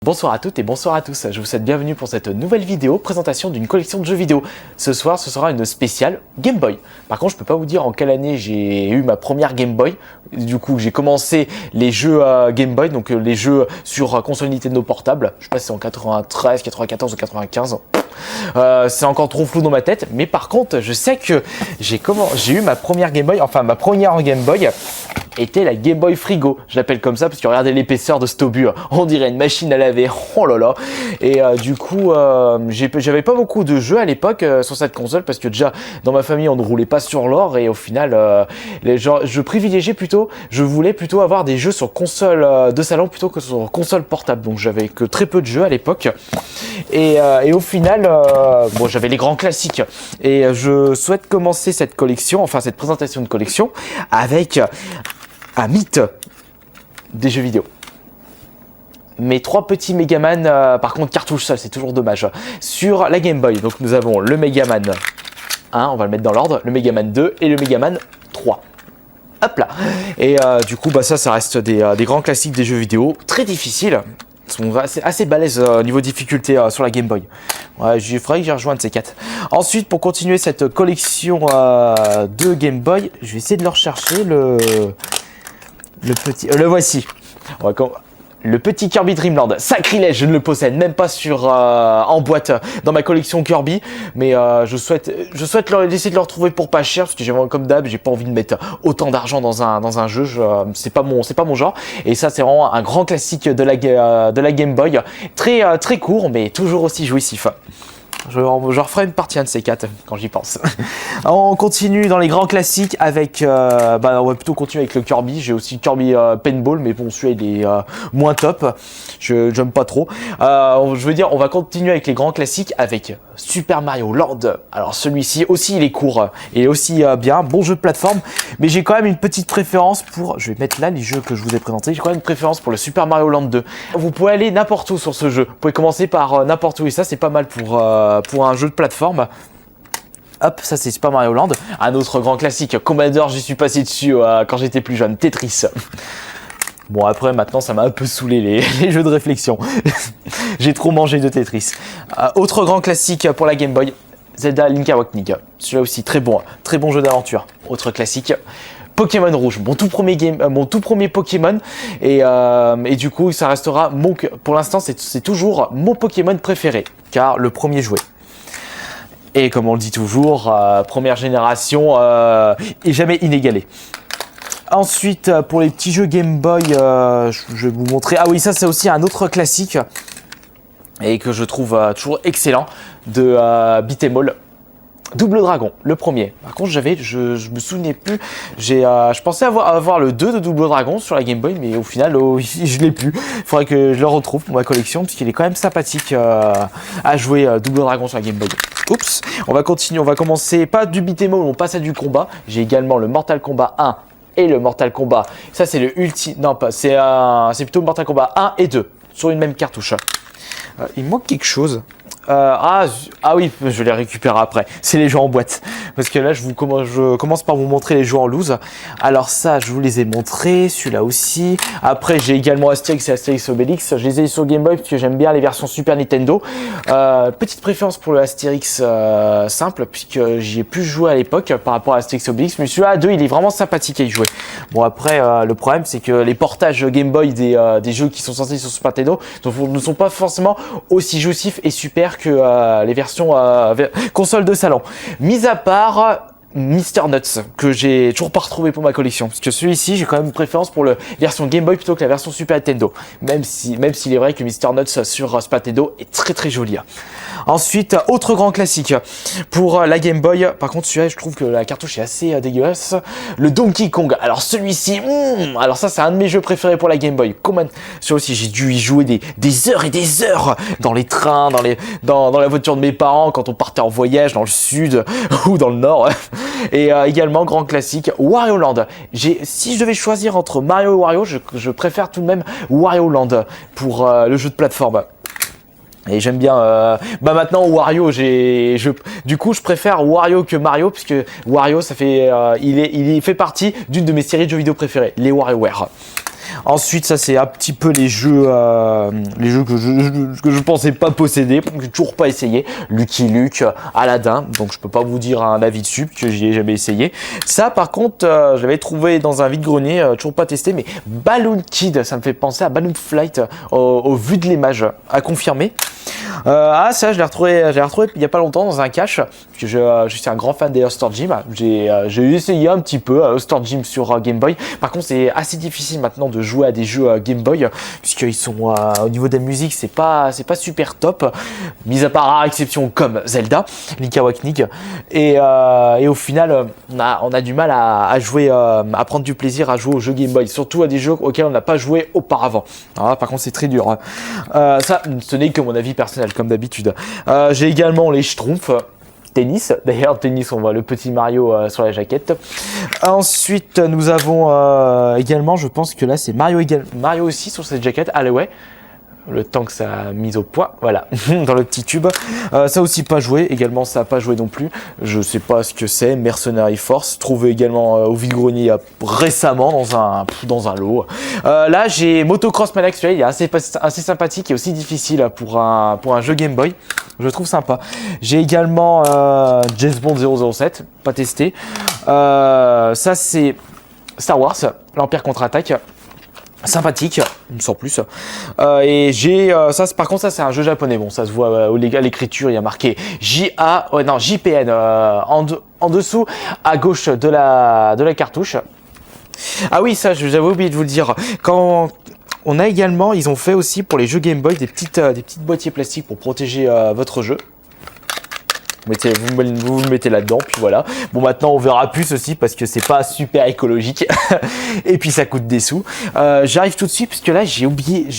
Bonsoir à toutes et bonsoir à tous, je vous souhaite bienvenue pour cette nouvelle vidéo, présentation d'une collection de jeux vidéo. Ce soir, ce sera une spéciale Game Boy. Par contre, je peux pas vous dire en quelle année j'ai eu ma première Game Boy. Du coup, j'ai commencé les jeux Game Boy, donc les jeux sur console Nintendo portable. Je sais pas si c'est en 93, 94 ou 95. C'est encore trop flou dans ma tête, mais par contre, je sais que j'ai eu ma première Game Boy, enfin ma première Game Boy était la Game Boy Frigo. Je l'appelle comme ça parce que regardez l'épaisseur de cet obus, on dirait une machine à laver, oh là là. Et du coup, j'avais pas beaucoup de jeux à l'époque sur cette console parce que déjà dans ma famille on ne roulait pas sur l'or et au final, je voulais plutôt avoir des jeux sur console de salon plutôt que sur console portable. Donc j'avais que très peu de jeux à l'époque et au final, bon, j'avais les grands classiques et je souhaite commencer cette collection, enfin cette présentation de collection avec un mythe des jeux vidéo. Mes trois petits Megaman, par contre cartouche seul, c'est toujours dommage, sur la Game Boy. Donc nous avons le Megaman 1, on va le mettre dans l'ordre, le Megaman 2 et le Megaman 3. Hop là. Et du coup, bah ça reste des grands classiques des jeux vidéo, très difficiles. Sont assez balèzes au niveau difficulté sur la Game Boy. Ouais, il faudrait que j'y rejoigne ces 4. Ensuite, pour continuer cette collection de Game Boy, je vais essayer de le rechercher, le voici. Le petit Kirby Dream Land, sacrilège, je ne le possède même pas en boîte dans ma collection Kirby, mais je souhaite essayer de le retrouver pour pas cher parce que j'ai vraiment comme d'hab, j'ai pas envie de mettre autant d'argent dans un jeu, c'est pas mon genre. Et ça c'est vraiment un grand classique de la Game Boy, très court mais toujours aussi jouissif. Je referai une partie de ces 4 quand j'y pense. On continue dans les grands classiques avec, on va plutôt continuer avec le Kirby. J'ai aussi Kirby Paintball, mais bon, celui-là il est moins top. J'aime pas trop. Je veux dire, on va continuer avec les grands classiques avec Super Mario Land. Alors celui-ci aussi il est court et aussi bien, bon jeu de plateforme, mais j'ai quand même une petite préférence pour, je vais mettre là les jeux que je vous ai présentés. J'ai quand même une préférence pour le Super Mario Land 2. Vous pouvez aller n'importe où sur ce jeu. Vous pouvez commencer par n'importe où et ça c'est pas mal pour un jeu de plateforme. Hop, ça c'est Super Mario Land. Un autre grand classique, Commodore, j'y suis passé dessus quand j'étais plus jeune, Tetris. Bon après maintenant ça m'a un peu saoulé les jeux de réflexion. J'ai trop mangé de Tetris. Autre grand classique pour la Game Boy, Zelda Link Awakening. Celui-là aussi très bon jeu d'aventure. Autre classique, Pokémon Rouge, mon tout premier Pokémon et du coup ça restera pour l'instant c'est toujours mon Pokémon préféré car le premier jouet. Et comme on le dit toujours, première génération et jamais inégalée. Ensuite, pour les petits jeux Game Boy, je vais vous montrer. Ah oui, ça c'est aussi un autre classique et que je trouve toujours excellent de Beat'em All. Double Dragon, le premier. Par contre, je me souvenais plus. Je pensais avoir le 2 de Double Dragon sur la Game Boy, mais au final, je l'ai plus. Il faudrait que je le retrouve pour ma collection, puisqu'il est quand même sympathique à jouer Double Dragon sur la Game Boy. Oups, on va continuer. On va commencer pas du beat'em all, on passe à du combat. J'ai également le Mortal Kombat 1 et le Mortal Kombat. Ça, c'est le ultime. Non, pas. C'est plutôt Mortal Kombat 1 et 2 sur une même cartouche. Il manque quelque chose. Ah oui, je les récupère après. C'est les jeux en boîte. Parce que là, je commence par vous montrer les jeux en loose. Alors ça, je vous les ai montrés. Celui-là aussi. Après, j'ai également Astérix et Astérix Obélix. Je les ai sur Game Boy parce que j'aime bien les versions Super Nintendo. Petite préférence pour le Astérix simple, puisque j'y ai plus joué à l'époque par rapport à Astérix Obélix. Mais celui-là, à 2, il est vraiment sympathique à y jouer. Bon, après, le problème, c'est que les portages Game Boy des jeux qui sont sortis sur Super Nintendo ne sont pas forcément aussi jouissifs et super que les versions console de salon. Mis à part Mr Nuts, que j'ai toujours pas retrouvé pour ma collection, parce que celui-ci j'ai quand même une préférence pour la version Game Boy plutôt que la version Super Nintendo, même s'il est vrai que Mr Nuts sur Super Nintendo est très joli. Ensuite, autre grand classique pour la Game Boy, par contre celui-là je trouve que la cartouche est assez dégueulasse, le Donkey Kong. Alors celui-ci, alors ça c'est un de mes jeux préférés pour la Game Boy. Celui-là aussi j'ai dû y jouer des heures et des heures dans les trains, dans la voiture de mes parents quand on partait en voyage dans le sud ou dans le nord. Et également grand classique Wario Land. Si je devais choisir entre Mario et Wario, je préfère tout de même Wario Land pour le jeu de plateforme. Et j'aime bien. Maintenant Wario, du coup je préfère Wario que Mario puisque Wario il fait partie d'une de mes séries de jeux vidéo préférées, les WarioWare. Ensuite, ça c'est un petit peu les jeux que je pensais pas posséder, que j'ai toujours pas essayé. Lucky Luke, Aladdin, donc je peux pas vous dire un avis dessus, parce que j'y ai jamais essayé. Ça par contre, je l'avais trouvé dans un vide-grenier, toujours pas testé, mais Balloon Kid, ça me fait penser à Balloon Flight, au vu de l'image, à confirmer. Ça je l'ai retrouvé il y a pas longtemps dans un cache, parce que je suis un grand fan des All-Star Gym. J'ai essayé un petit peu All-Star Gym sur Game Boy. Par contre c'est assez difficile maintenant de jouer à des jeux Game Boy, puisqu'ils sont au niveau de la musique c'est pas super top, mis à part à exception comme Zelda, Link's Awakening, et au final on a du mal à jouer, à prendre du plaisir à jouer aux jeux Game Boy, surtout à des jeux auxquels on n'a pas joué auparavant. Alors là, par contre c'est très dur. Ça ce n'est que mon avis personnel comme d'habitude. J'ai également les Schtroumpfs tennis. D'ailleurs, tennis, on voit le petit Mario sur la jaquette. Ensuite, nous avons également, je pense que là, c'est Mario aussi sur cette jaquette. Allez, ouais. Le temps que ça a mis au point, voilà, dans le petit tube. Ça aussi pas joué, également ça a pas joué non plus. Je sais pas ce que c'est, Mercenary Force, trouvé également au vide-grenier récemment dans un lot. Là j'ai Motocross Man Actuel, il est assez sympathique et aussi difficile pour un jeu Game Boy. Je trouve sympa. J'ai également James Bond 007, pas testé. Ça c'est Star Wars, l'Empire contre-attaque. Sympathique, sans plus. Et j'ai ça, par contre, ça c'est un jeu japonais. Bon, ça se voit à l'écriture, il y a marqué JPN en dessous à gauche de la cartouche. Ah oui, ça, j'avais oublié de vous le dire. Quand on a également, ils ont fait aussi pour les jeux Game Boy des petites boîtiers plastiques pour protéger votre jeu. Vous le mettez là-dedans, puis voilà. Bon, maintenant on verra plus aussi parce que c'est pas super écologique et puis ça coûte des sous. J'arrive tout de suite parce que là j'ai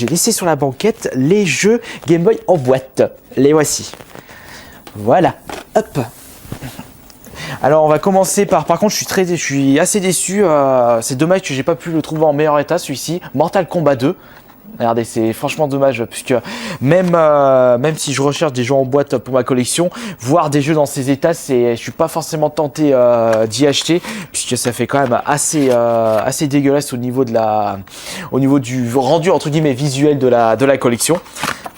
laissé sur la banquette les jeux Game Boy en boîte. Les voici. Voilà. Hop. Alors on va commencer par contre je suis assez déçu. C'est dommage que j'ai pas pu le trouver en meilleur état celui-ci. Mortal Kombat 2. Regardez, c'est franchement dommage puisque même si je recherche des jeux en boîte pour ma collection, voir des jeux dans ces états, je suis pas forcément tenté d'y acheter puisque ça fait quand même assez dégueulasse au niveau du rendu entre guillemets visuel de la collection.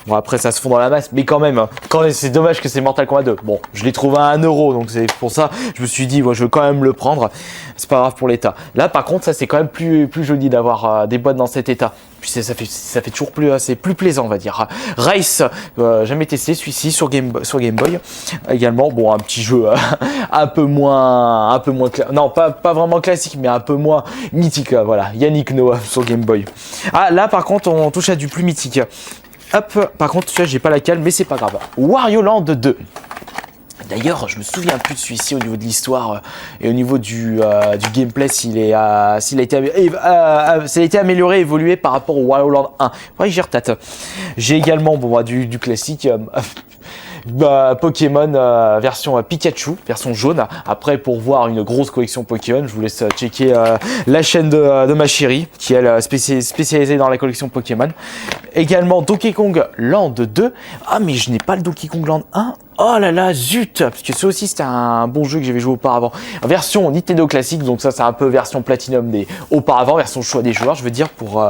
Bon, après ça se fond dans la masse, mais quand même c'est dommage que c'est Mortal Kombat 2. Bon, je l'ai trouvé à 1 €, donc c'est pour ça je me suis dit je veux quand même le prendre. C'est pas grave pour l'état. Là par contre ça c'est quand même plus joli d'avoir des boîtes dans cet état. Puis ça fait toujours c'est plus plaisant on va dire. Race, jamais testé celui-ci sur Game Boy. Également bon un petit jeu un peu moins non pas vraiment classique mais un peu moins mythique. Voilà, Yannick Noah sur Game Boy. Ah là par contre on touche à du plus mythique. Hop, par contre, tu vois, j'ai pas la cale, mais c'est pas grave. Wario Land 2. D'ailleurs, je me souviens plus de celui-ci au niveau de l'histoire et au niveau du gameplay, s'il a été amélioré, évolué par rapport au Wario Land 1. Ouais, j'y retâte. J'ai également du classique. Pokémon version Pikachu, version jaune. Après, pour voir une grosse collection Pokémon, je vous laisse checker la chaîne de ma chérie, qui est spécialisée dans la collection Pokémon. Également Donkey Kong Land 2. Ah, mais je n'ai pas le Donkey Kong Land 1. Oh là là, zut! Parce que ça aussi, c'était un bon jeu que j'avais joué auparavant. Version Nintendo classique, donc ça, c'est un peu version Platinum des auparavant, version choix des joueurs, je veux dire, pour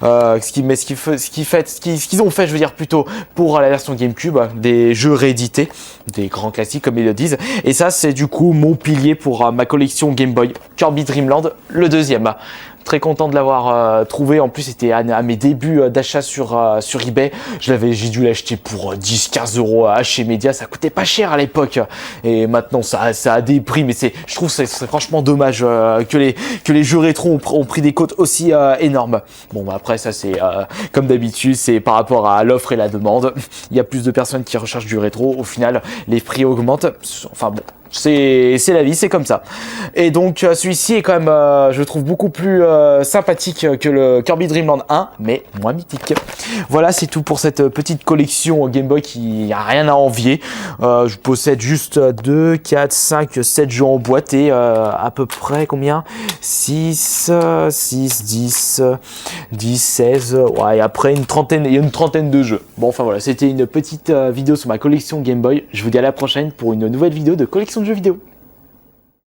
ce qu'ils ont fait, je veux dire, plutôt pour la version GameCube, des jeux réédités, des grands classiques, comme ils le disent. Et ça, c'est du coup mon pilier pour ma collection Game Boy, Kirby Dream Land, le deuxième. Très content de l'avoir trouvé. En plus, c'était à mes débuts d'achat sur eBay. J'ai dû l'acheter pour 10-15 € chez Media. Ça coûtait pas cher à l'époque. Et maintenant, ça a des prix. Mais je trouve que c'est franchement dommage que les jeux rétro ont pris des cotes aussi énormes. Bon, bah après, ça c'est comme d'habitude, c'est par rapport à l'offre et la demande. Il y a plus de personnes qui recherchent du rétro. Au final, les prix augmentent. Enfin bon. C'est la vie, c'est comme ça. Et donc celui-ci est quand même, je trouve beaucoup plus sympathique que le Kirby Dream Land 1, mais moins mythique. Voilà, c'est tout pour cette petite collection Game Boy qui a rien à envier. Je possède juste 2, 4, 5, 7 jeux en boîte et à peu près combien 6, 10, 16, ouais, et après il y a une trentaine de jeux. Bon, enfin voilà, c'était une petite vidéo sur ma collection Game Boy. Je vous dis à la prochaine pour une nouvelle vidéo de collection de jeux vidéo.